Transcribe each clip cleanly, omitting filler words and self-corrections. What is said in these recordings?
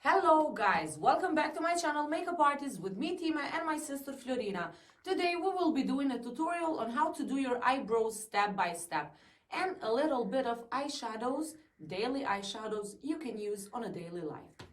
Hello guys, welcome back to my channel Makeup Artist with me Tima and my sister Florina. Today we will be doing a tutorial on how to do your eyebrows step by step and a little bit of eyeshadows, daily eyeshadows you can use on a daily life.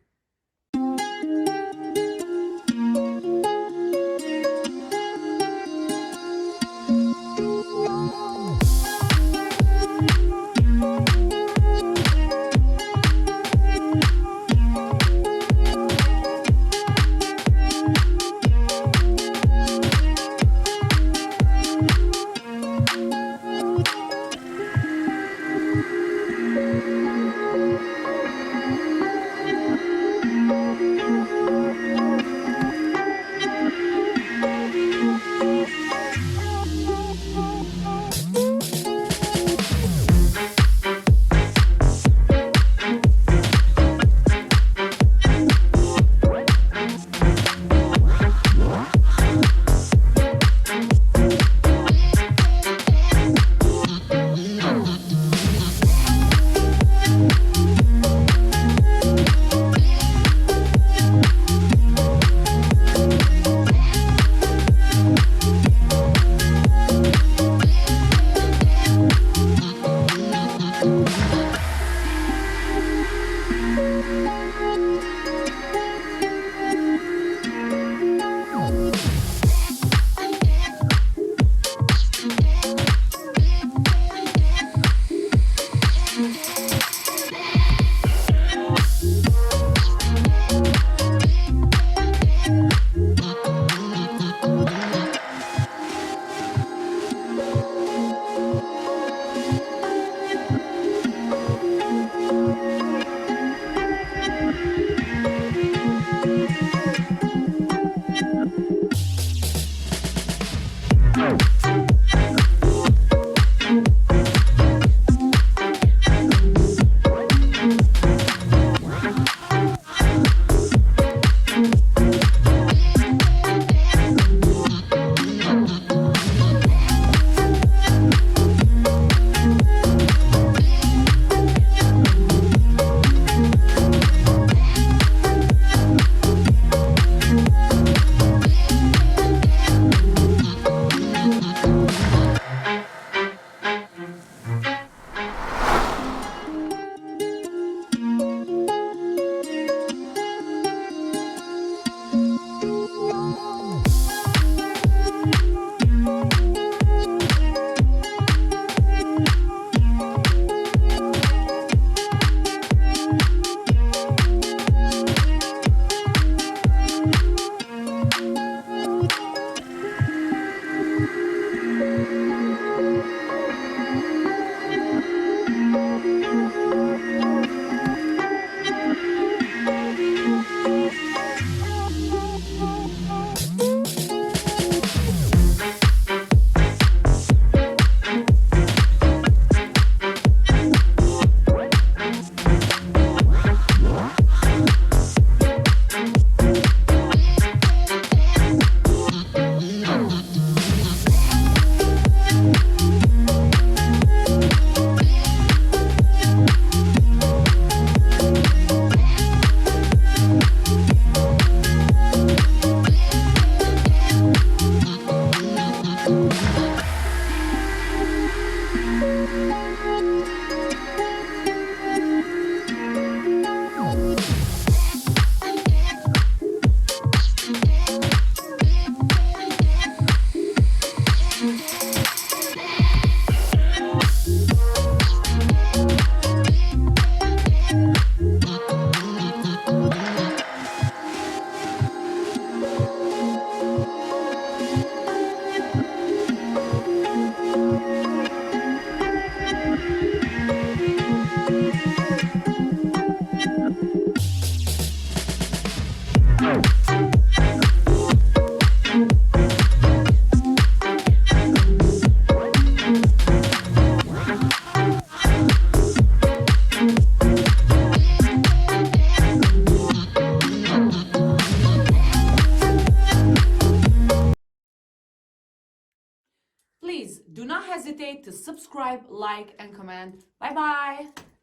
Please do not hesitate to subscribe, like, and comment. Bye bye.